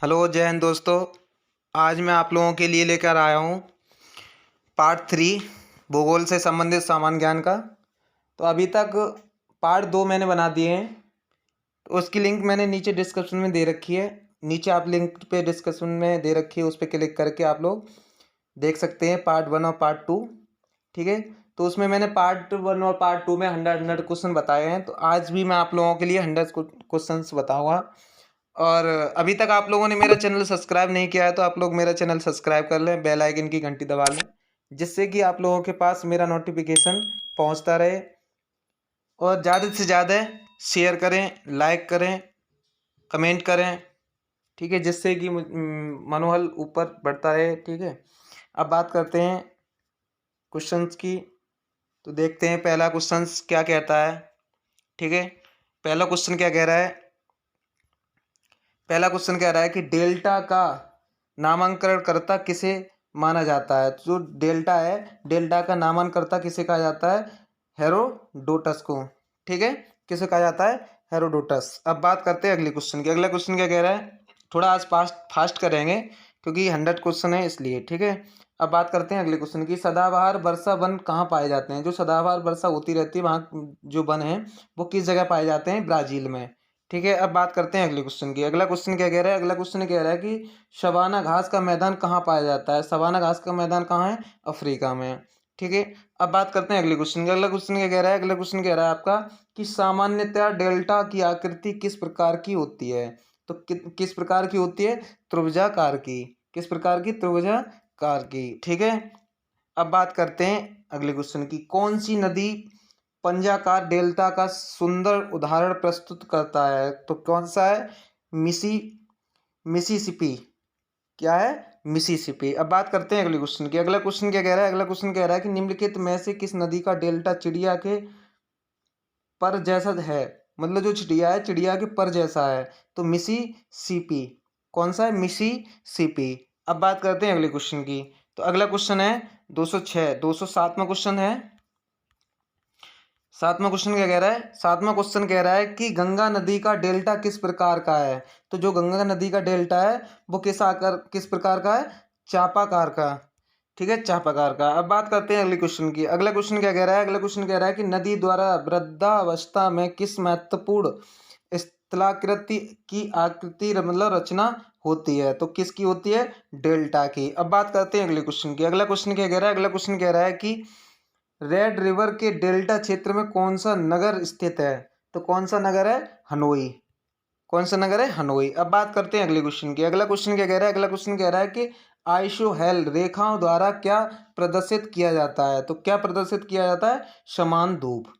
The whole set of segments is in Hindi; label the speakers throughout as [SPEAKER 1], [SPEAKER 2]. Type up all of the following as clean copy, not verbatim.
[SPEAKER 1] हेलो जय हिंद दोस्तों। आज मैं आप लोगों के लिए लेकर आया हूँ पार्ट 3 भूगोल से संबंधित सामान्य ज्ञान का। तो अभी तक पार्ट 2 मैंने बना दिए हैं, तो उसकी लिंक मैंने नीचे डिस्क्रिप्शन में दे रखी है। नीचे आप लिंक पे डिस्क्रिप्शन में दे रखी है, उस पर क्लिक करके आप लोग देख सकते हैं पार्ट 1 और पार्ट 2। ठीक है, तो उसमें मैंने पार्ट 1 और पार्ट 2 में 100 क्वेश्चन बताए हैं। तो आज भी मैं आप लोगों के लिए 100 क्वेश्चन बताऊँगा। और अभी तक आप लोगों ने मेरा चैनल सब्सक्राइब नहीं किया है तो आप लोग मेरा चैनल सब्सक्राइब कर लें, बेल आइकन की घंटी दबा लें, जिससे कि आप लोगों के पास मेरा नोटिफिकेशन पहुंचता रहे। और ज़्यादा से ज़्यादा शेयर करें, लाइक करें, कमेंट करें। ठीक है, जिससे कि मनोबल ऊपर बढ़ता रहे। ठीक है, अब बात करते हैं क्वेश्चंस की। तो देखते हैं पहला क्वेश्चन क्या कहता है। ठीक है, पहला क्वेश्चन क्या कह रहा है। पहला क्वेश्चन कह रहा है कि डेल्टा का नामांकनकर्ता किसे माना जाता है। जो डेल्टा है, डेल्टा का नामांकनकर्ता किसे कहा जाता है? हेरोडोटस को। ठीक है, किसे कहा जाता है? हेरोडोटस। अब बात करते हैं अगले क्वेश्चन की। अगला क्वेश्चन क्या कह रहा है, थोड़ा आज फास्ट करेंगे क्योंकि 100 क्वेश्चन है इसलिए। ठीक है, अब बात करते हैं अगले क्वेश्चन की। सदाबहार वर्षा वन कहाँ पाए जाते हैं? जो सदाबहार वर्षा होती रहती है वहाँ जो वन है वो किस जगह पाए जाते हैं? ब्राज़ील में। ठीक है, अब बात करते हैं अगले क्वेश्चन की। अगला क्वेश्चन क्या कह रहा है? अगला क्वेश्चन कह रहा है कि शबाना घास का मैदान कहाँ पाया जाता है? शबाना घास का मैदान कहाँ है? अफ्रीका में। ठीक है, अब बात करते हैं अगले क्वेश्चन की। अगला क्वेश्चन क्या कह रहा है? अगला क्वेश्चन कह रहा है आपका कि सामान्यतः डेल्टा की आकृति किस प्रकार की होती है? तो किस प्रकार की होती है? त्रिभुजाकार की। किस प्रकार की? त्रिभुजाकार की। ठीक है, अब बात करते हैं अगले क्वेश्चन की। कौन सी नदी पंजाकार डेल्टा का सुंदर उदाहरण प्रस्तुत करता है? तो कौन सा है? मिसी मिसिसिपी। क्या है? मिसिसिपी। अब बात करते हैं अगले क्वेश्चन की। अगला क्वेश्चन क्या कह रहा है? अगला क्वेश्चन कह रहा है कि निम्नलिखित में से किस नदी का डेल्टा चिड़िया के पर जैसा है? मतलब जो चिड़िया है, चिड़िया के पर जैसा है। तो मिसिसिपी। कौन सा है? मिसिसिपी। अब बात करते हैं अगले क्वेश्चन की। तो अगला क्वेश्चन है 206, 207वां क्वेश्चन है। 7वां क्वेश्चन क्या कह रहा है? 7वां क्वेश्चन कह रहा है कि गंगा नदी का डेल्टा किस प्रकार का है? तो जो गंगा नदी का डेल्टा है वो किस प्रकार का है? चापाकार का। ठीक है, चापाकार का। अब बात करते हैं अगले क्वेश्चन की। अगला क्वेश्चन क्या कह रहा है? अगला क्वेश्चन कह रहा है कि नदी द्वारा वृद्धावस्था में किस महत्वपूर्ण स्थलाकृति की आकृति मतलब रचना होती है? तो किसकी होती है? डेल्टा की। अब बात करते हैं अगले क्वेश्चन की। अगला क्वेश्चन क्या कह रहा है? अगला क्वेश्चन कह रहा है कि रेड रिवर के डेल्टा क्षेत्र में कौन सा नगर स्थित है? तो कौन सा नगर है? हनोई। कौन सा नगर है? हनोई। अब बात करते हैं अगले क्वेश्चन की। अगला क्वेश्चन क्या कह रहा है? अगला क्वेश्चन कह रहा है कि आइसोहेल रेखाओं द्वारा क्या प्रदर्शित किया जाता है? तो क्या प्रदर्शित किया जाता है? समान धूप।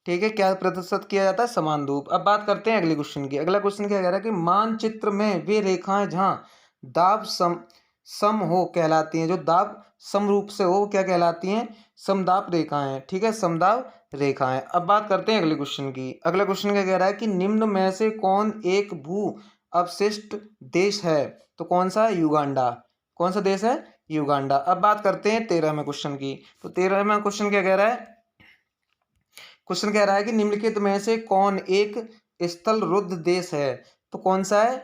[SPEAKER 1] ठीक है, क्या प्रदर्शित किया जाता है? समान धूप। अब बात करते हैं अगले क्वेश्चन की। अगला क्वेश्चन क्या कह रहा है कि मानचित्र में वे रेखाएं जहां दाब सम हो कहलाती हैं। जो दाब सम रूप से हो वो क्या कहलाती हैं? समदाब रेखाएं। ठीक है, समदाब रेखाएं। अब बात करते हैं अगले क्वेश्चन की। अगला क्वेश्चन क्या कह रहा है कि निम्न में से कौन एक भू अवशिष्ट देश है? तो कौन सा है? युगांडा। कौन सा देश है? युगांडा। अब बात करते हैं 13वें क्वेश्चन की। तो 13वां क्वेश्चन क्या कह रहा है? क्वेश्चन कह रहा है कि निम्नलिखित में से कौन एक स्थल रुद्ध देश है? तो कौन सा है?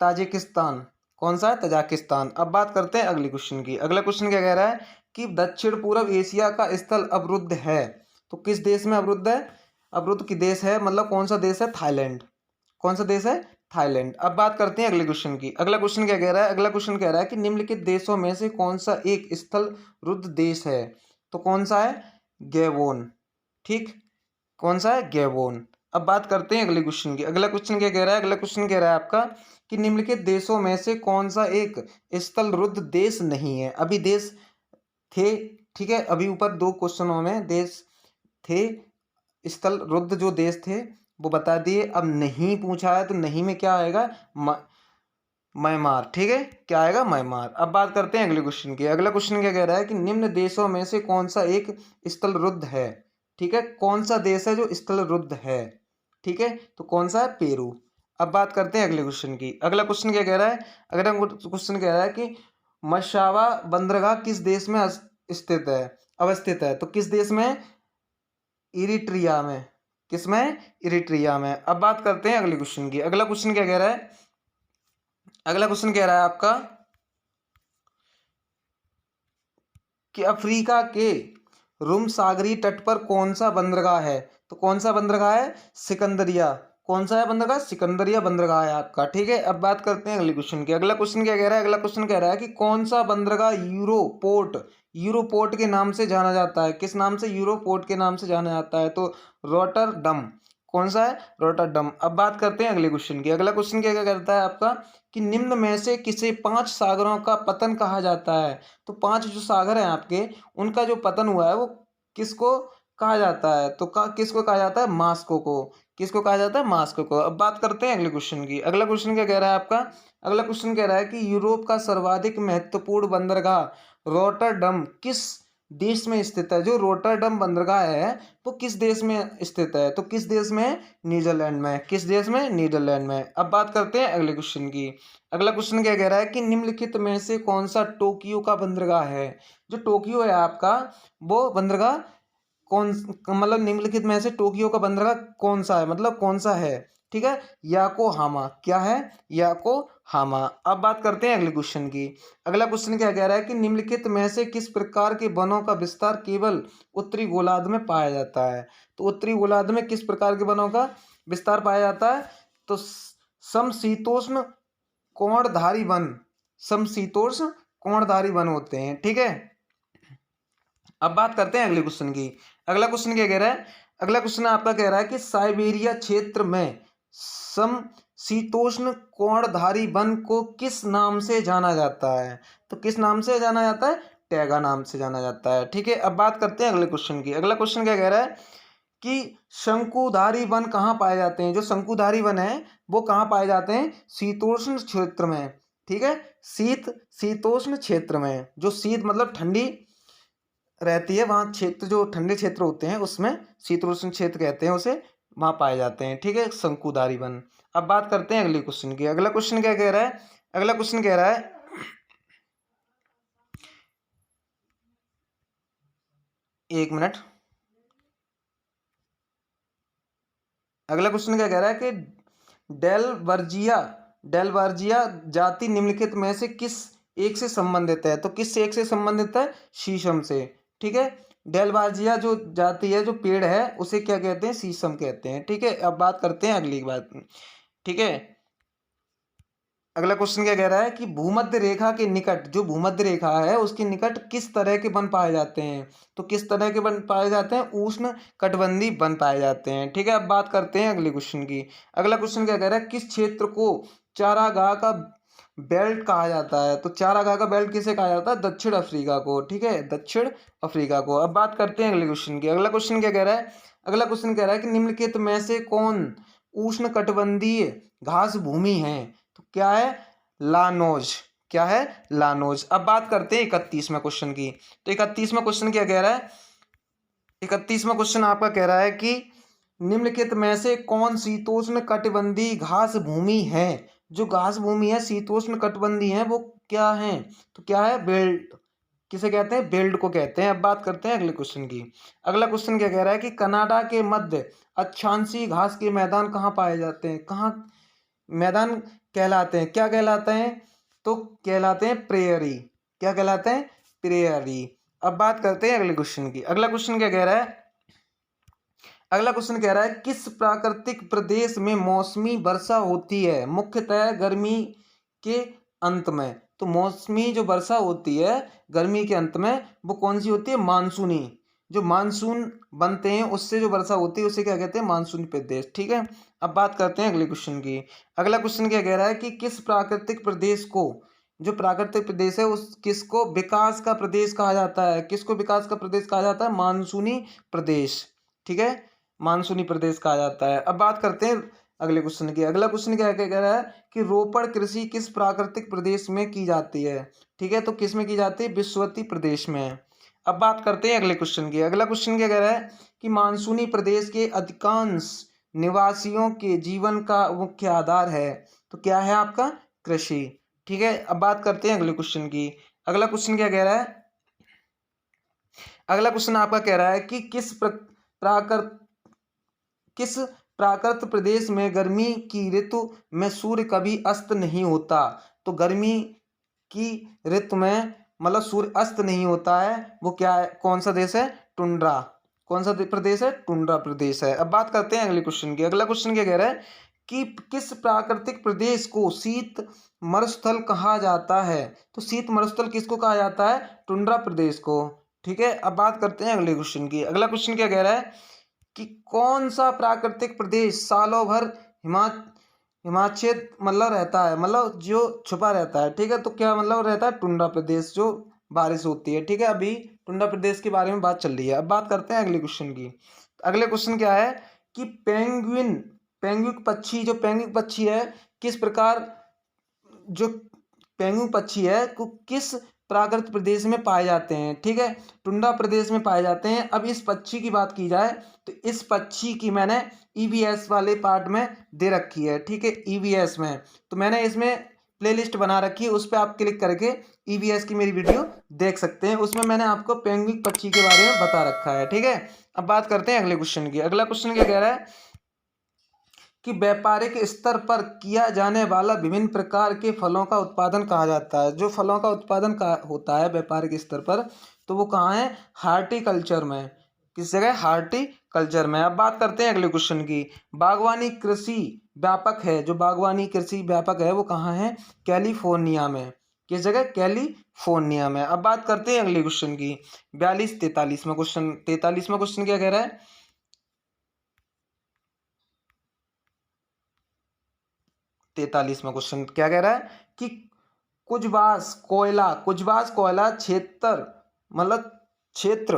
[SPEAKER 1] ताजिकिस्तान। कौन सा है? तजाकिस्तान। अब बात करते हैं अगले क्वेश्चन की। अगला क्वेश्चन क्या कह रहा है कि दक्षिण पूर्व एशिया का स्थल अवरुद्ध है। तो किस देश में अवरुद्ध है? अवरुद्ध की देश है, मतलब कौन सा देश है? थाईलैंड। कौन सा देश है? थाईलैंड। अब बात करते हैं अगले क्वेश्चन की। अगला क्वेश्चन क्या कह रहा है? अगला क्वेश्चन कह रहा है कि निम्नलिखित देशों में से कौन सा एक स्थल रुद्ध देश है? तो कौन सा है? गैबोन। ठीक, कौन सा है? गैबोन। अब बात करते हैं अगले क्वेश्चन की। अगला क्वेश्चन क्या कह रहा है? अगला क्वेश्चन कह रहा है आपका कि निम्नलिखित देशों में से कौन सा एक स्थल रुद्ध देश नहीं है? अभी देश थे, ठीक है, अभी ऊपर 2 क्वेश्चनों में देश थे, स्थल रुद्ध जो देश थे वो बता दिए। अब नहीं पूछा है तो नहीं में क्या आएगा? म्यांमार। ठीक है, क्या आएगा? म्यांमार। अब बात करते हैं अगले क्वेश्चन की। अगला क्वेश्चन क्या कह रहा है कि निम्न देशों में से कौन सा एक स्थल रुद्ध है? ठीक है, कौन सा देश है जो स्थल रुद्ध है? ठीक है, तो कौन सा है? पेरू। अब बात करते हैं अगले क्वेश्चन की। अगला क्वेश्चन क्या कह रहा है? अगला क्वेश्चन कह रहा है कि मशावा बंदरगाह किस देश में स्थित है, अवस्थित है? तो किस देश में? इरिट्रिया में। किस में? इरिट्रिया में। अब बात करते हैं अगले क्वेश्चन की। अगला क्वेश्चन क्या कह रहा है? अगला क्वेश्चन कह रहा है आपका कि अफ्रीका के रुम सागरी तट पर कौन सा बंदरगाह है। तो कौन सा बंदरगाह है? सिकंदरिया। कौन सा है बंदरगाह? सिकंदरिया बंदरगाह है आपका। ठीक है, अब बात करते हैं अगले क्वेश्चन की। अगला क्वेश्चन क्या कह रहा है? अगला क्वेश्चन कह रहा है कि कौन सा बंदरगाह यूरोपोर्ट यूरोपोर्ट के नाम से जाना जाता है? किस नाम से? यूरोपोर्ट के नाम से जाना जाता है। तो रोटरडम। कौन सा है? रोटरडम। अब बात करते हैं अगले क्वेश्चन की। अगला क्वेश्चन क्या क्या करता है आपका कि निम्न में से किसे 5 सागरों का पतन कहा जाता है? तो 5 जो सागर हैं आपके, उनका जो पतन हुआ है वो किसको कहा जाता है? तो किसको कहा जाता है? मास्को को। किसको कहा जाता है? मास्को को। अब बात करते हैं अगले क्वेश्चन की। अगला क्वेश्चन क्या कह रहा है आपका? अगला क्वेश्चन कह रहा है कि यूरोप का सर्वाधिक महत्वपूर्ण बंदरगाह रोटरडम किस देश में स्थित है? जो रोटरडम बंदरगाह है वो किस देश में स्थित है? तो किस देश में? नीदरलैंड में। किस देश में? नीदरलैंड में। अब बात करते हैं अगले क्वेश्चन की। अगला क्वेश्चन क्या कह रहा है कि निम्नलिखित में से कौन सा टोक्यो का बंदरगाह है? जो टोक्यो है आपका, वो बंदरगाह कौन, मतलब निम्नलिखित में से टोक्यो का बंदरगाह कौन सा है, मतलब कौन सा है? ठीक है, याकोहामा। क्या है? याकोहामा। अब बात करते हैं अगले क्वेश्चन की। अगला क्वेश्चन क्या कह रहा है कि निम्नलिखित में से किस प्रकार के वनों का विस्तार केवल उत्तरी गोलार्ध में पाया जाता है? तो उत्तरी गोलार्ध में किस प्रकार के वनों का विस्तार पाया जाता है? तो समशीतोष्ण कोणधारी वन। समशीतोष्ण कोणधारी वन होते हैं। ठीक है, अब बात करते हैं अगले क्वेश्चन की। अगला क्वेश्चन क्या कह रहा है? अगला क्वेश्चन आपका कह रहा है कि साइबेरिया क्षेत्र में समशीतोष्ण कोणधारी वन को किस नाम से जाना जाता है? तो किस नाम से जाना जाता है? टैगा नाम से जाना जाता है। ठीक है, अब बात करते हैं अगले क्वेश्चन की। अगला क्वेश्चन क्या कह रहा है कि शंकुधारी वन कहाँ पाए जाते हैं? जो शंकुधारी वन है वो कहाँ पाए जाते हैं? शीतोष्ण क्षेत्र में। ठीक है, शीतोष्ण क्षेत्र में। जो शीत मतलब ठंडी रहती है वहाँ क्षेत्र, जो ठंडे क्षेत्र होते हैं उसमें शीतोष्ण क्षेत्र कहते हैं उसे, वहाँ पाए जाते हैं। ठीक है, शंकुधारी वन। अब बात करते हैं अगले क्वेश्चन की। अगला क्वेश्चन क्या कह रहा है? अगला क्वेश्चन कह रहा है, एक मिनट। अगला क्वेश्चन क्या कह रहा है कि डेलवर्जिया डेलवर्जिया जाति निम्नलिखित में से किस एक से संबंधित है? तो किस एक से संबंधित है? शीशम से। ठीक है, डेलवर्जिया जो जाति है, जो पेड़ है, उसे क्या कहते हैं? शीशम कहते हैं। ठीक है, अब बात करते हैं अगली बात। ठीक है, अगला क्वेश्चन क्या कह रहा है कि भूमध्य रेखा के निकट, जो भूमध्य रेखा है उसके निकट किस तरह के वन पाए जाते हैं? तो किस तरह के वन पाए जाते हैं? उष्ण कटिबंधीय वन पाए जाते हैं। ठीक है, अब बात करते हैं अगले क्वेश्चन की। अगला क्वेश्चन क्या कह रहा है? किस क्षेत्र को चारागाह का बेल्ट कहा जाता है? तो चारागाह का बेल्ट किसे कहा जाता है? दक्षिण अफ्रीका को। ठीक है, दक्षिण अफ्रीका को। अब बात करते हैं अगले क्वेश्चन की। अगला क्वेश्चन क्या कह रहा है? अगला क्वेश्चन कह रहा है कि निम्नलिखित में से कौन उष्ण कटिबंधीय घास भूमि है? तो क्या है? लानोज। क्या है? लानोज। अब बात करते हैं 31वें क्वेश्चन की। तो 31वां क्वेश्चन क्या कह रहा है? 31वां क्वेश्चन आपका कह रहा है कि निम्नलिखित में से कौन शीतोष्ण कटिबंधीय घास भूमि है? जो घास भूमि है शीतोष्ण कटिबंधीय है वो क्या है? तो क्या है? बेल्ट। किसे कहते हैं? बेल्ट को कहते हैं। अब बात करते हैं अगले क्वेश्चन की। अगला क्वेश्चन क्या कह रहा है कि कनाडा के मध्य अक्षांशीय घास के मैदान कहाँ पाए जाते हैं? कहाँ मैदान कहलाते हैं? क्या कहलाते हैं? तो कहलाते हैं प्रेयरी। क्या कहलाते हैं? प्रेयरी। अब बात करते हैं अगले क्वेश्चन की। अगला क्वेश्चन क्या कह रहा है? अगला क्वेश्चन कह रहा है किस प्राकृतिक प्रदेश में मौसमी वर्षा होती है? मुख्यतः गर्मी के अंत में। तो मौसमी जो वर्षा होती है गर्मी के अंत में, वो कौन सी होती है? मानसूनी। जो मानसून बनते हैं उससे जो वर्षा होती है उसे क्या कहते हैं? मानसूनी प्रदेश। ठीक है, अब बात करते हैं अगले क्वेश्चन की। अगला क्वेश्चन क्या कह रहा है कि किस प्राकृतिक प्रदेश को, जो प्राकृतिक प्रदेश है उस किसको विकास का प्रदेश कहा जाता है? किसको विकास का प्रदेश कहा जाता है? मानसूनी प्रदेश। ठीक है, मानसूनी प्रदेश कहा जाता है। अब बात करते हैं अगले क्वेश्चन की। अगला क्वेश्चन क्या क्या कह रहा है कि रोपण कृषि किस प्राकृतिक प्रदेश में की जाती है? ठीक है, तो किस में की जाती है? विषुवतीय प्रदेश में। अब बात करते हैं अगले क्वेश्चन की। अगला क्वेश्चन क्या कह रहा है कि मानसूनी प्रदेश के अधिकांश निवासियों के जीवन का मुख्य आधार है। तो क्या है आपका? कृषि। ठीक है, अब बात करते हैं अगले क्वेश्चन की। अगला क्वेश्चन क्या कह रहा है? अगला क्वेश्चन आपका कह रहा है कि प्राकृत किस प्राकृत प्रदेश में गर्मी की ऋतु में सूर्य कभी अस्त नहीं होता? तो गर्मी की ऋतु में मतलब सूर्य अस्त नहीं होता है, वो क्या है, कौन सा देश है, टुंड्रा। कौन सा प्रदेश है, टुंड्रा प्रदेश है। अब बात करते हैं अगले क्वेश्चन की। अगला क्वेश्चन क्या कह रहा है कि किस प्राकृतिक प्रदेश को शीत मरुस्थल कहा जाता है। तो शीत मरुस्थल किसको कहा जाता है, टुंड्रा प्रदेश को। ठीक है, अब बात करते हैं अगले क्वेश्चन की। अगला क्वेश्चन क्या कह रहा है कि कौन सा प्राकृतिक प्रदेश सालों भर हिमाच्छेद मतलब रहता है, मतलब जो छुपा रहता है। ठीक है, तो क्या मतलब रहता है, टुंड्रा प्रदेश जो बारिश होती है। ठीक है, अभी टुंड्रा प्रदेश के बारे में बात चल रही है। अब बात करते हैं अगले क्वेश्चन की। अगले क्वेश्चन क्या है कि पेंगुइन पेंगुइन पक्षी, जो पेंगुइन पक्षी है किस प्रकार, जो पेंगुइन पक्षी है को किस प्राकृतिक प्रदेश में पाए जाते हैं। ठीक है, टुंड्रा प्रदेश में पाए जाते हैं। अब इस पक्षी की बात की जाए तो इस पक्षी की मैंने ईवीएस वाले पार्ट में दे रखी है। ठीक है, ईवीएस में तो मैंने इसमें प्लेलिस्ट बना रखी है, उस पर आप क्लिक करके ईवीएस की मेरी वीडियो देख सकते हैं। उसमें मैंने आपको पेंगुइन पक्षी के बारे में बता रखा है। ठीक है, अब बात करते हैं अगले क्वेश्चन की। अगला क्वेश्चन क्या कह रहा है कि व्यापारिक स्तर पर किया जाने वाला विभिन्न प्रकार के फलों का उत्पादन कहा जाता है। जो फलों का उत्पादन का होता है व्यापारिक स्तर पर, तो वो कहाँ है, हार्टिकल्चर में। किस जगह, हार्टिकल्चर में। अब बात करते हैं अगले क्वेश्चन की। बागवानी कृषि व्यापक है, जो बागवानी कृषि व्यापक है वो कहाँ है, कैलिफोर्निया में। किस जगह, कैलिफोर्निया में। अब बात करते हैं अगले क्वेश्चन की। 43-43वां क्वेश्चन, 43वां क्वेश्चन क्या कह रहा है, 43वां क्वेश्चन क्या कह रहा है कि कुजबास कोयला क्षेत्र मतलब क्षेत्र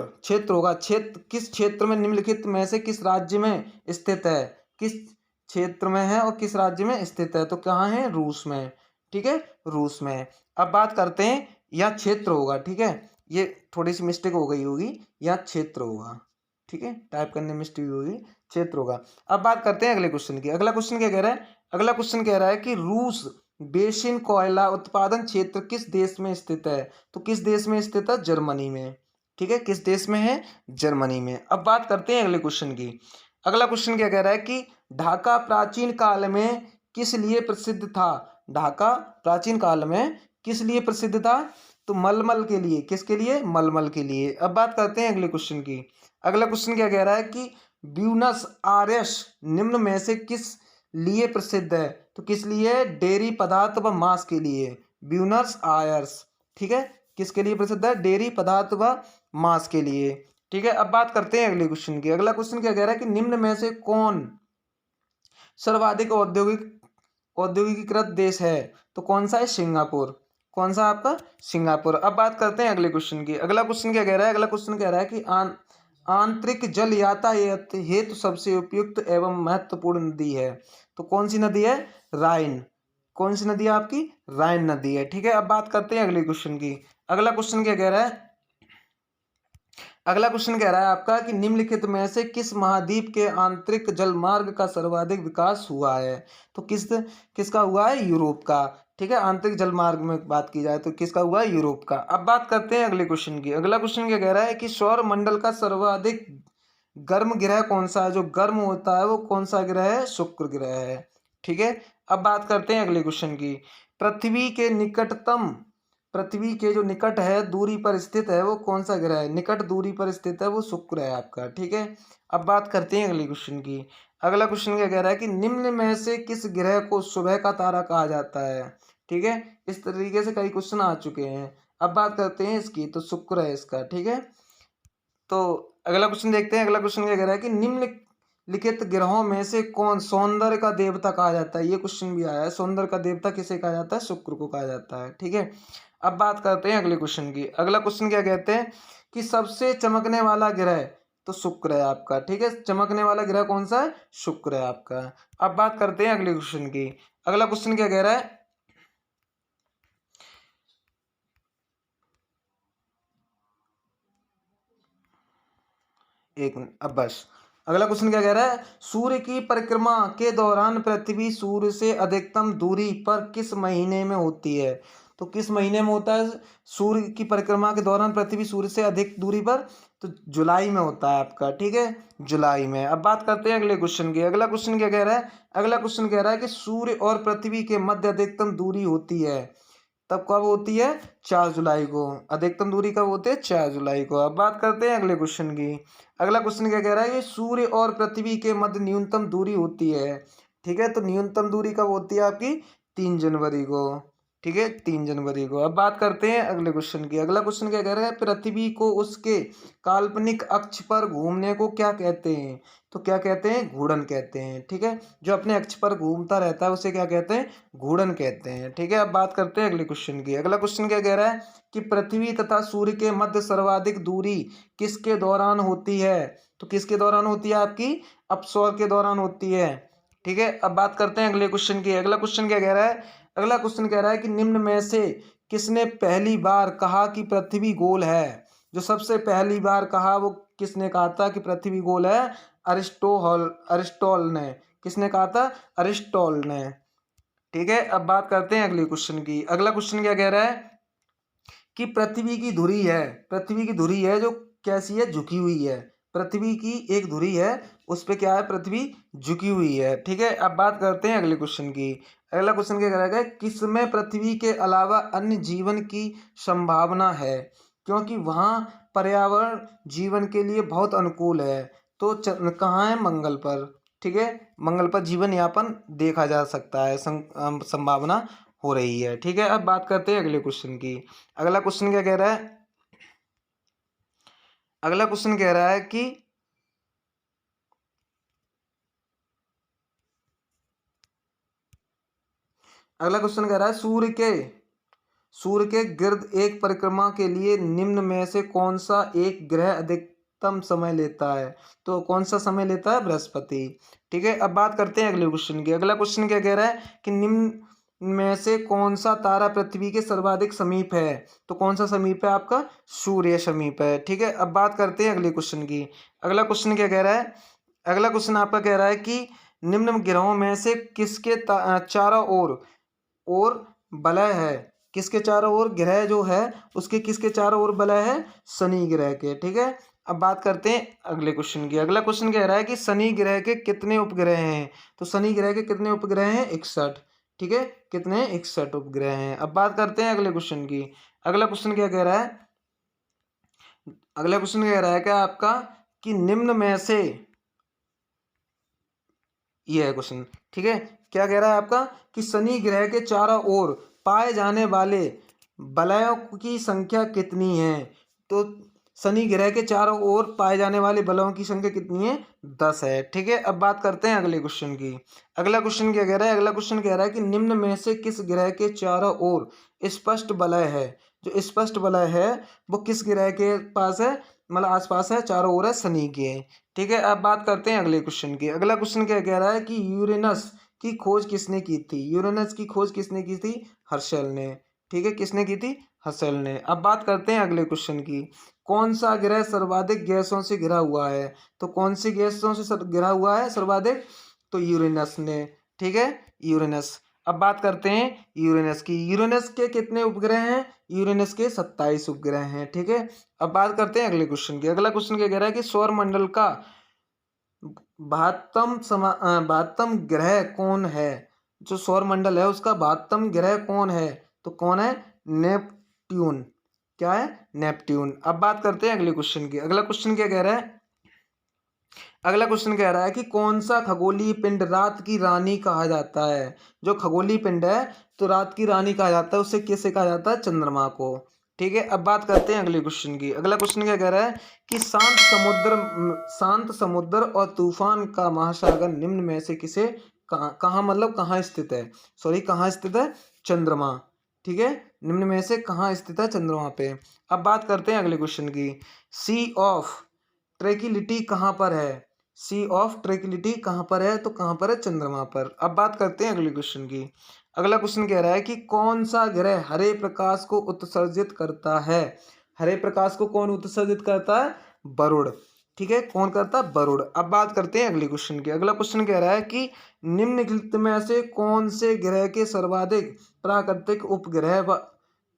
[SPEAKER 1] होगा, क्षेत्र किस क्षेत्र में निम्नलिखित में से किस राज्य में स्थित है, किस क्षेत्र में है और किस राज्य में स्थित है। तो कहाँ है, रूस में। ठीक है, रूस में। अब बात करते हैं, यह क्षेत्र होगा। ठीक है, ये थोड़ी सी मिस्टेक हो गई होगी, यह क्षेत्र होगा। ठीक है, टाइप करने में मिस्टेक होगी, क्षेत्र होगा। अब बात करते हैं अगले क्वेश्चन की। अगला क्वेश्चन क्या कह रहा है, अगला क्वेश्चन कह रहा है कि रूस बेसिन कोयला उत्पादन क्षेत्र किस देश में स्थित है। तो किस देश में स्थित है, जर्मनी में। ठीक है, किस देश में है, जर्मनी में। अब बात करते हैं अगले क्वेश्चन की। अगला क्वेश्चन क्या कह रहा है कि ढाका प्राचीन काल में किस लिए प्रसिद्ध था। ढाका प्राचीन काल में किस लिए प्रसिद्ध था, तो मलमल के लिए। किसके लिए, मलमल के लिए। अब बात करते हैं अगले क्वेश्चन की। अगला क्वेश्चन क्या कह रहा है कि ब्यूनस आयर्स निम्न में से किस लिए प्रसिद्ध है। तो किस लिए, डेयरी पदार्थ व मांस के लिए, ब्यूनस आयर्स। ठीक है, किसके लिए प्रसिद्ध है, डेयरी पदार्थ व मांस के लिए। ठीक है, अब बात करते हैं अगले क्वेश्चन की। अगला क्वेश्चन क्या कह रहा है कि निम्न में से कौन सर्वाधिक औद्योगिकीकृत देश है। तो कौन सा है, सिंगापुर। कौन सा आपका, सिंगापुर। अब बात करते हैं अगले क्वेश्चन की। अगला क्वेश्चन क्या कह रहा है, अगला क्वेश्चन कह रहा है कि आंतरिक जल यातायात हेतु सबसे उपयुक्त एवं महत्वपूर्ण नदी है। तो कौन सी नदी है, राइन। कौन सी नदी है आपकी, राइन नदी है। ठीक है, अब बात करते हैं अगले क्वेश्चन की। अगला क्वेश्चन क्या कह रहा है, अगला क्वेश्चन कह रहा है आपका कि निम्नलिखित में से किस महाद्वीप के आंतरिक जलमार्ग का सर्वाधिक विकास हुआ है। तो किसका हुआ है, यूरोप का। ठीक है, आंतरिक जलमार्ग में बात की जाए तो किसका हुआ है, यूरोप का। अब बात करते हैं अगले क्वेश्चन की। अगला क्वेश्चन क्या कह रहा है कि सौर मंडल का सर्वाधिक गर्म ग्रह कौन सा है। जो गर्म होता है वो कौन सा ग्रह है, शुक्र ग्रह है। ठीक है, अब बात करते हैं अगले क्वेश्चन की। पृथ्वी के निकटतम पृथ्वी के जो निकट है दूरी पर स्थित है वो कौन सा ग्रह है, निकट दूरी पर स्थित है वो शुक्र है आपका। ठीक है, अब बात करते हैं अगले क्वेश्चन की। अगला क्वेश्चन क्या कह रहा है कि निम्न में से किस ग्रह को सुबह का तारा कहा जाता है। ठीक है, इस तरीके से कई क्वेश्चन आ चुके हैं। अब बात करते हैं इसकी, तो शुक्र है इसका। ठीक है, तो अगला क्वेश्चन देखते हैं। अगला क्वेश्चन क्या कह रहा है कि निम्नलिखित ग्रहों में से कौन सौंदर्य का देवता कहा जाता है। ये क्वेश्चन भी आया है, सौंदर्य का देवता किसे कहा जाता है, शुक्र को कहा जाता है। ठीक है, अब बात करते हैं अगले क्वेश्चन की। अगला क्वेश्चन क्या कहते हैं कि सबसे चमकने वाला ग्रह, तो शुक्र है आपका। ठीक है, चमकने वाला ग्रह कौन सा है, शुक्र है आपका। अब बात करते हैं अगले क्वेश्चन की। अगला क्वेश्चन क्या कह रहा है, एक मिनट, अब बस। अगला क्वेश्चन क्या कह रहा है, सूर्य की परिक्रमा के दौरान पृथ्वी सूर्य से अधिकतम दूरी पर किस महीने में होती है। तो किस महीने में होता है सूर्य की परिक्रमा के दौरान पृथ्वी सूर्य से अधिक दूरी पर, तो जुलाई में होता है आपका, ठीक है, जुलाई में। अब बात करते हैं अगले क्वेश्चन की। अगला क्वेश्चन क्या कह रहा है? अगला क्वेश्चन कह रहा है कि सूर्य और पृथ्वी के मध्य अधिकतम दूरी होती है, तब कब होती है? 4 जुलाई को। अधिकतम दूरी कब होती है? 4 जुलाई को। अब बात करते हैं अगले क्वेश्चन की। अगला क्वेश्चन क्या कह रहा है कि सूर्य और पृथ्वी के मध्य न्यूनतम दूरी होती है, ठीक है, तो न्यूनतम दूरी कब होती है आपकी? 3 जनवरी को, ठीक है, 3 जनवरी को। अब बात करते हैं अगले क्वेश्चन की। अगला क्वेश्चन क्या कह रहा है? पृथ्वी को उसके काल्पनिक अक्ष पर घूमने को क्या कहते हैं? तो क्या कहते हैं? घूर्णन कहते हैं, ठीक है, जो अपने अक्ष पर घूमता रहता है उसे क्या कहते हैं? घूर्णन कहते हैं, ठीक है। अब बात करते हैं अगले क्वेश्चन की। अगला क्वेश्चन क्या कह रहा है कि पृथ्वी तथा सूर्य के मध्य सर्वाधिक दूरी किसके दौरान होती है? तो किसके दौरान होती है आपकी? अपसौर के दौरान होती है, ठीक है। अब बात करते हैं अगले क्वेश्चन की। अगला क्वेश्चन क्या कह रहा है? अगला क्वेश्चन कह रहा है कि निम्न में से किसने पहली बार कहा कि पृथ्वी गोल है? जो सबसे पहली बार कहा वो किसने कहा था कि पृथ्वी गोल है? अरिस्टोटल ने। किसने कहा था? अरिस्टोटल ने, ठीक है। अब बात करते हैं अगले क्वेश्चन की। अगला क्वेश्चन क्या कह रहा है कि पृथ्वी की धुरी है, पृथ्वी की धुरी है जो कैसी है? झुकी हुई है। पृथ्वी की एक धुरी है, उस पे क्या है? पृथ्वी झुकी हुई है, ठीक है। अब बात करते हैं अगले क्वेश्चन की। अगला क्वेश्चन क्या करेगा? किसमें पृथ्वी के अलावा अन्य जीवन की संभावना है? क्योंकि वहाँ पर्यावरण जीवन के लिए बहुत अनुकूल है। तो कहाँ है? मंगल पर, ठीक है, मंगल पर जीवन यापन देखा जा सकता है, संभावना हो रही है, ठीक है। अब बात करते हैं अगले क्वेश्चन की। अगला क्वेश्चन क्या कह रहा है? अगला क्वेश्चन कह रहा है कि अगला क्वेश्चन कह रहा है सूर्य के गिर्द एक परिक्रमा के लिए निम्न में से कौन सा एक ग्रह अधिकतम समय लेता है? तो कौन सा समय लेता है? बृहस्पति, ठीक है। अब बात करते हैं अगले क्वेश्चन की। अगला क्वेश्चन क्या कह रहा है कि निम्न में से कौन सा तारा पृथ्वी के सर्वाधिक समीप है? तो कौन सा समीप है आपका? सूर्य समीप है, ठीक है। अब बात करते हैं अगले क्वेश्चन की। अगला क्वेश्चन क्या कह रहा है? अगला क्वेश्चन आपका कह रहा है कि निम्न ग्रहों में से किसके चारों ओर वलय है? किसके चारों ओर ग्रह जो है उसके किसके चारों ओर वलय है? शनि ग्रह के, ठीक है। अब बात करते हैं अगले क्वेश्चन की। अगला क्वेश्चन कह रहा है कि शनि ग्रह के कितने उपग्रह हैं? तो शनि ग्रह के कितने उपग्रह हैं? 61, ठीक है, कितने? 61 उपग्रह हैं। अब बात करते हैं अगले क्वेश्चन की। अगला क्वेश्चन क्या कह रहा है? अगला क्वेश्चन कह रहा है क्या आपका कि निम्न में से, ये है क्वेश्चन, ठीक है, क्या कह रहा है आपका कि शनि ग्रह के चारों ओर पाए जाने वाले वलयों की संख्या कितनी है? तो शनि ग्रह के चारों ओर पाए जाने वाले वलयों की संख्या कितनी है? 10 है, ठीक है। अब बात करते हैं अगले क्वेश्चन की। अगला क्वेश्चन क्या कह रहा है? अगला क्वेश्चन कह रहा है कि निम्न में से किस ग्रह के चारों ओर स्पष्ट वलय है? जो स्पष्ट वलय है वो किस ग्रह के पास है? मतलब आसपास है, चारों ओर है शनि के, ठीक है। अब बात करते हैं अगले क्वेश्चन की। अगला क्वेश्चन क्या कह रहा है कि यूरेनस की खोज किसने की थी? यूरेनस की खोज किसने की थी? हर्शल ने, ठीक है, किसने की थी? हर्शल ने। अब बात करते हैं अगले क्वेश्चन की। कौन सा ग्रह सर्वाधिक गैसों से घिरा हुआ है? तो कौन सी गैसों से घिरा हुआ है सर्वाधिक? तो यूरेनस ने, ठीक है, यूरेनस। अब बात करते हैं यूरेनस की। यूरेनस के कितने उपग्रह हैं? यूरेनस के 27 उपग्रह हैं, ठीक है। अब बात करते हैं अगले क्वेश्चन की। अगला क्वेश्चन क्या कह रहा है कि सौर मंडल का 72वां ग्रह कौन है? जो सौर मंडल है उसका 72वां ग्रह कौन है? तो कौन है? नेपट्यून, क्या है? नेपट्यून। अब बात करते हैं अगले क्वेश्चन की। अगला क्वेश्चन क्या कह रहा है? अगला क्वेश्चन कह रहा है कि कौन सा खगोलीय पिंड रात की रानी कहा जाता है? जो खगोलीय पिंड है तो रात की रानी कहा जाता है, उसे किसे कहा जाता है? चंद्रमा को, ठीक है। अब बात करते हैं अगले क्वेश्चन की। अगला क्वेश्चन क्या कह रहा है कि शांत समुद्र और तूफान का महासागर निम्न में से किसे कहाँ कहाँ मतलब कहाँ स्थित है? सॉरी, कहाँ स्थित है? चंद्रमा, ठीक है, निम्न में से कहाँ स्थित है? चंद्रमा पे। अब बात करते हैं अगले क्वेश्चन की। सी ऑफ ट्रैंक्विलिटी कहाँ पर है? सी ऑफ ट्रैंक्विलिटी कहाँ पर है? तो कहाँ पर है? चंद्रमा पर। अब बात करते हैं अगले क्वेश्चन की। अगला क्वेश्चन कह रहा है कि कौन सा ग्रह हरे प्रकाश को उत्सर्जित करता है? हरे प्रकाश को कौन उत्सर्जित करता है? वरुण, ठीक है, कौन करता है? वरुण। अब बात करते हैं अगले क्वेश्चन की। अगला क्वेश्चन कह रहा है कि निम्नलिखित में से कौन से ग्रह के सर्वाधिक प्राकृतिक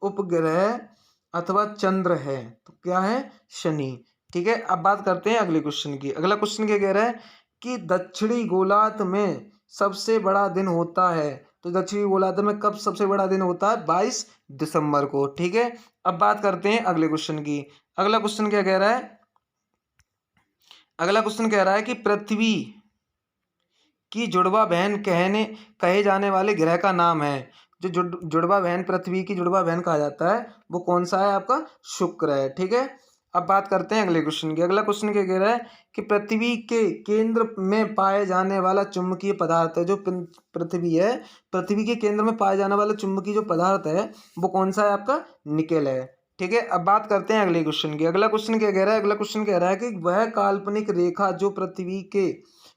[SPEAKER 1] उपग्रह अथवा चंद्र है? तो क्या है? शनि, ठीक है, अब बात करते हैं अगले क्वेश्चन की। अगला क्वेश्चन क्या कह रहा है कि दक्षिणी गोलार्ध में सबसे बड़ा दिन होता है। तो दक्षिणी गोलार्ध में कब सबसे बड़ा दिन होता है? 22 दिसंबर को। ठीक है, अब बात करते हैं अगले क्वेश्चन की। अगला क्वेश्चन क्या कह रहा है? अगला क्वेश्चन कह रहा है कि पृथ्वी की जुड़वा बहन कहे जाने वाले ग्रह का नाम है। जो जुड़वा बहन, पृथ्वी की जुड़वा बहन कहा जाता है, वो कौन सा है? आपका शुक्र है। ठीक है, अब बात करते हैं अगले क्वेश्चन की। अगला क्वेश्चन क्या कह रहा है कि पृथ्वी के केंद्र में पाए जाने वाला चुंबकीय पदार्थ है। जो पृथ्वी है, पृथ्वी के केंद्र में पाए जाने वाला चुंबकीय जो पदार्थ है, वो कौन सा है? आपका निकेल है। ठीक है, अब बात करते हैं अगले क्वेश्चन की। अगला क्वेश्चन क्या कह रहा है? अगला क्वेश्चन कह रहा है कि वह काल्पनिक रेखा जो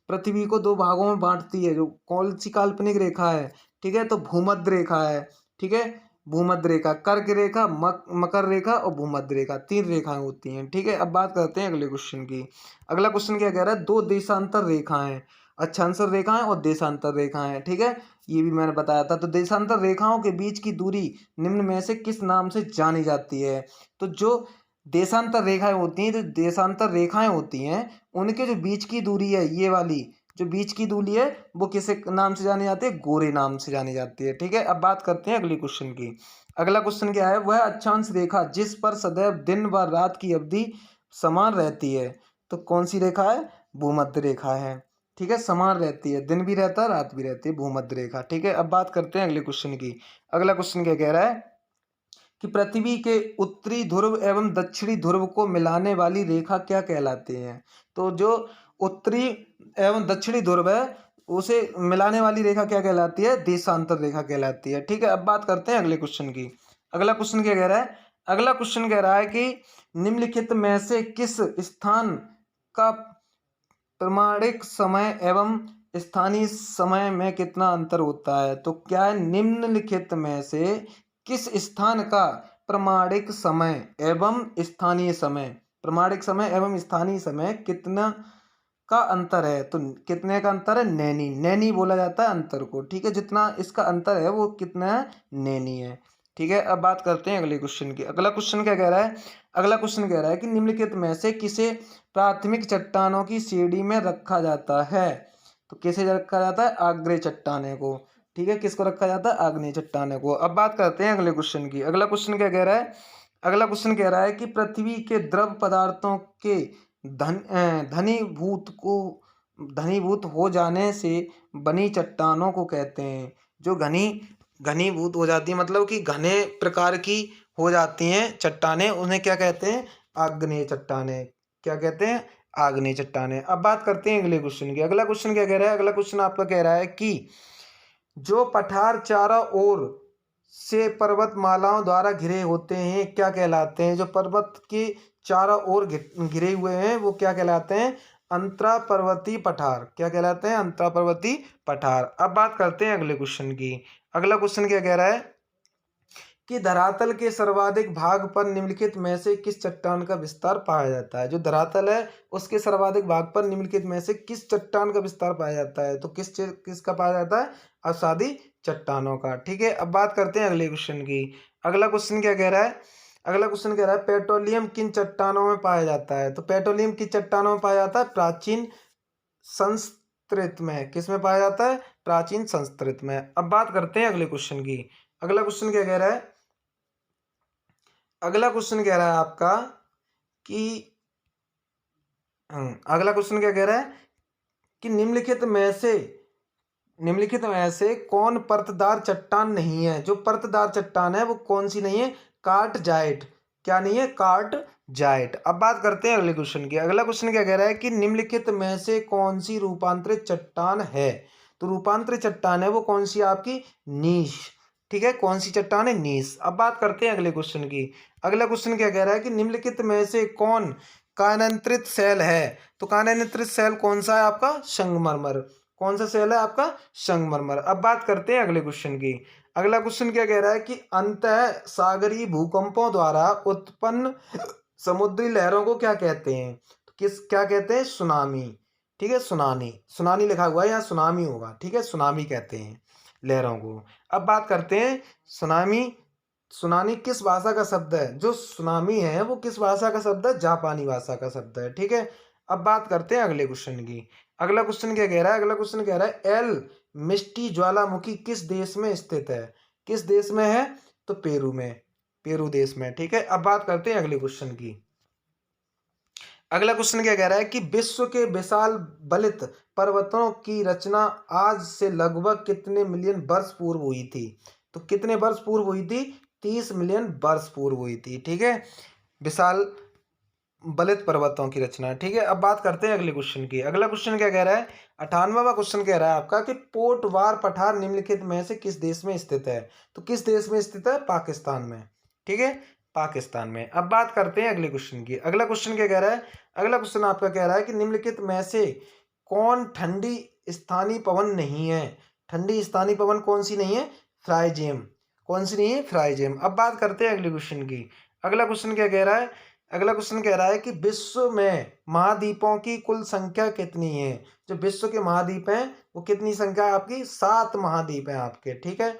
[SPEAKER 1] पृथ्वी को दो भागों में बांटती है, जो कौन सी काल्पनिक रेखा है? ठीक है, तो भूमध्य रेखा है। ठीक है, भूमध्य रेखा, कर्क रेखा, मकर रेखा और भूमध्य रेखा, 3 रेखाएं होती हैं। ठीक है, अब बात करते हैं अगले क्वेश्चन की। अगला क्वेश्चन क्या कह रहा है? दो देशांतर रेखाएं, अक्षांतर रेखाएं और देशांतर रेखाएं। ठीक है, ये भी मैंने बताया था। तो देशांतर रेखाओं के बीच की दूरी निम्न में से किस नाम से जानी जाती है? तो जो देशांतर रेखाएं होती हैं, जो देशांतर रेखाएं होती हैं, उनके जो बीच की दूरी है, ये वाली जो बीच की दूरी है, वो किस नाम से जानी जाती है? गोरे नाम से जानी जाती है। ठीक है, अब बात करते हैं अगले क्वेश्चन की। अगला क्वेश्चन क्या है? वह अक्षांश रेखा जिस पर सदैव दिन व रात की अवधि समान रहती है, तो कौन सी रेखा है? भूमध्य रेखा है। ठीक है, समान रहती है, दिन भी रहता है, रात भी रहती है, भूमध्य रेखा। ठीक है, अब बात करते हैं अगले क्वेश्चन की। अगला क्वेश्चन क्या कह रहा है कि पृथ्वी के उत्तरी ध्रुव एवं दक्षिणी ध्रुव को मिलाने वाली रेखा क्या कहलाती है? तो जो उत्तरी एवं दक्षिणी ध्रुव है, उसे मिलाने वाली रेखा क्या कहलाती है? देशांतर रेखा कहलाती है। ठीक है, अब बात करते हैं अगले क्वेश्चन की। अगला क्वेश्चन क्या कह रहा है? अगला क्वेश्चन कह रहा है कि निम्नलिखित में से किस स्थान का प्रमाणिक समय एवं स्थानीय समय में कितना अंतर होता है? तो क्या है? निम्नलिखित में से किस स्थान का प्रमाणिक समय एवं स्थानीय समय, प्रमाणिक समय एवं स्थानीय समय कितना का अंतर है? तो कितने का अंतर है? नैनी, नैनी बोला जाता है अंतर को। ठीक है, जितना इसका अंतर है वो कितना है? नैनी है। ठीक है, अब बात करते हैं अगले क्वेश्चन की। अगला क्वेश्चन क्या कह रहा है? अगला क्वेश्चन कह रहा है कि निम्नलिखित में से किसे प्राथमिक चट्टानों की श्रेणी में रखा जाता है? तो किसे रखा जाता है? आग्नेय चट्टाने को। ठीक है, किसको रखा जाता है? आग्नेय चट्टाने को। अब बात करते हैं अगले क्वेश्चन की। अगला क्वेश्चन क्या कह रहा है? अगला क्वेश्चन कह रहा है कि पृथ्वी के द्रव पदार्थों के धनीभूत को घनीभूत हो जाने से बनी चट्टानों को कहते हैं। जो घनीभूत हो जाती है, मतलब कि घने प्रकार की हो जाती हैं चट्टानें, उन्हें क्या कहते हैं? आग्नेय चट्टानें। क्या कहते हैं? आग्नेय चट्टानें। अब बात करते हैं अगले क्वेश्चन की। अगला क्वेश्चन क्या कह रहा है? अगला क्वेश्चन आपका कह रहा है कि जो पठार चारों ओर से पर्वतमालाओं द्वारा घिरे होते हैं, क्या कहलाते हैं? जो पर्वत के चारों ओर घिरे हुए हैं, वो क्या कहलाते हैं? अंतरा पर्वतीय पठार। क्या कहलाते हैं? अंतरा पर्वतीय पठार। अब बात करते हैं अगले क्वेश्चन की। अगला क्वेश्चन क्या कह रहा है कि धरातल के सर्वाधिक भाग पर निम्नलिखित में से किस चट्टान का विस्तार पाया जाता है? जो धरातल है, उसके सर्वाधिक भाग पर निम्नलिखित में से किस चट्टान का विस्तार पाया जाता है? तो किसका पाया जाता है? अवसादी चट्टानों का। ठीक है, अब बात करते हैं अगले क्वेश्चन की। अगला क्वेश्चन क्या कह रहा है? अगला क्वेश्चन कह रहा है पेट्रोलियम किन चट्टानों में पाया जाता है? तो पेट्रोलियम किन चट्टानों में पाया जाता है? प्राचीन संस्कृत में। किस में पाया जाता है? प्राचीन संस्कृत में। अब बात करते हैं अगले क्वेश्चन की। अगला क्वेश्चन क्या कह रहा है? अगला क्वेश्चन कह रहा है आपका कि अगला क्वेश्चन क्या कह रहा है कि निम्नलिखित में से कौन परतदार चट्टान नहीं है? जो परतदार चट्टान है, वो कौन सी नहीं है? कार्ट जाइट। क्या नहीं है? कार्ट जाइट। अब बात करते हैं अगले क्वेश्चन की। अगला क्वेश्चन क्या कह रहा है कि निम्नलिखित में से कौन सी रूपांतरित चट्टान है? तो रूपांतरित चट्टान है वो कौन सी? आपकी नीश। ठीक है, कौन सी चट्टान है? नीश। अब बात करते हैं अगले क्वेश्चन की। अगला क्वेश्चन क्या कह रहा है कि निम्नलिखित में से कौन कायान्तरित सेल है? तो कायान्तरित सेल कौन सा है? आपका संगमरमर। कौन सा सेल है? आपका संगमरमर। अब बात करते हैं अगले क्वेश्चन की। अगला क्वेश्चन क्या कह रहा है कि अंतः सागरीय भूकंपों द्वारा उत्पन्न समुद्री लहरों को क्या कहते हैं? तो क्या कहते हैं? सुनामी। ठीक है, सुनामी। सुनामी लिखा हुआ है, यहाँ सुनामी होगा। ठीक है, सुनामी कहते हैं लहरों को। अब बात करते हैं सुनामी सुनामी किस भाषा का शब्द है? जो सुनामी है वो किस भाषा का शब्द है? जापानी भाषा का शब्द है। ठीक है, अब बात करते हैं अगले क्वेश्चन की। अगला क्वेश्चन क्या कह रहा है? अगला क्वेश्चन कह रहा है एल मिस्टी ज्वालामुखी किस देश में स्थित है? किस देश में है? तो पेरू में, पेरू देश में। ठीक है, अब बात करते हैं अगले क्वेश्चन की। अगला क्वेश्चन क्या कह रहा है कि विश्व के विशाल बलित पर्वतों की रचना आज से लगभग कितने मिलियन वर्ष पूर्व हुई थी? तो कितने वर्ष पूर्व हुई थी? 30 मिलियन वर्ष पूर्व हुई थी। ठीक है, विशाल बलित पर्वतों की रचना। ठीक है, अब बात करते हैं अगले क्वेश्चन की। अगला क्वेश्चन क्या कह रहा है? 98वां क्वेश्चन कह रहा है आपका कि पोटवार पठार निम्नलिखित में से किस देश में स्थित है? तो किस देश में स्थित है? पाकिस्तान में। ठीक है, पाकिस्तान में। अब बात करते हैं अगले क्वेश्चन की। अगला क्वेश्चन क्या कह रहा है? अगला क्वेश्चन आपका कह रहा है कि निम्नलिखित में से कौन ठंडी स्थानीय पवन नहीं है? ठंडी स्थानीय पवन कौन सी नहीं है? फ्राइजेम। कौन सी नहीं है? फ्राइजेम। अब बात करते हैं अगले क्वेश्चन की। अगला क्वेश्चन क्या कह रहा है? अगला क्वेश्चन कह रहा है कि विश्व में महाद्वीपों की कुल संख्या कितनी है? जो विश्व के महाद्वीप हैं वो कितनी संख्या है आपकी? 7 महाद्वीप हैं आपके। ठीक है,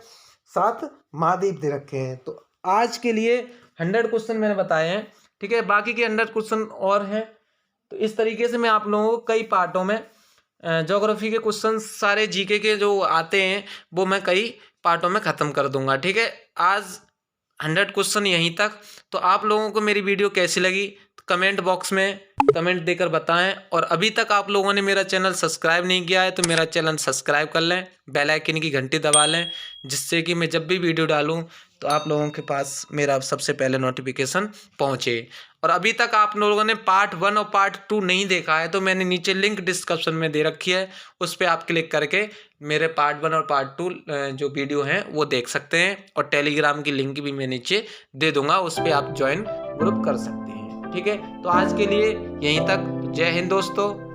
[SPEAKER 1] 7 महाद्वीप दे रखे हैं। तो आज के लिए 100 क्वेश्चन मैंने बताए हैं। ठीक है, बाकी के 100 क्वेश्चन और हैं। तो इस तरीके से मैं आप लोगों को कई पार्टों में ज्योग्राफी के क्वेश्चन सारे जीके के जो आते हैं वो मैं कई पार्टों में ख़त्म कर दूंगा। ठीक है, आज 100 क्वेश्चन यहीं तक। तो आप लोगों को मेरी वीडियो कैसी लगी तो कमेंट बॉक्स में कमेंट देकर बताएं। और अभी तक आप लोगों ने मेरा चैनल सब्सक्राइब नहीं किया है तो मेरा चैनल सब्सक्राइब कर लें, बेल आइकन की घंटी दबा लें, जिससे कि मैं जब भी वीडियो डालूं तो आप लोगों के पास मेरा सबसे पहले नोटिफिकेशन पहुंचे। और अभी तक आप लोगों ने पार्ट 1 और पार्ट 2 नहीं देखा है तो मैंने नीचे लिंक डिस्क्रिप्शन में दे रखी है, उस पर आप क्लिक करके मेरे पार्ट 1 और पार्ट 2 जो वीडियो हैं वो देख सकते हैं। और टेलीग्राम की लिंक भी मैं नीचे दे दूंगा, उस पर आप ज्वाइन ग्रुप कर सकते हैं। ठीक है, तो आज के लिए यहीं तक। जय हिंद दोस्तों।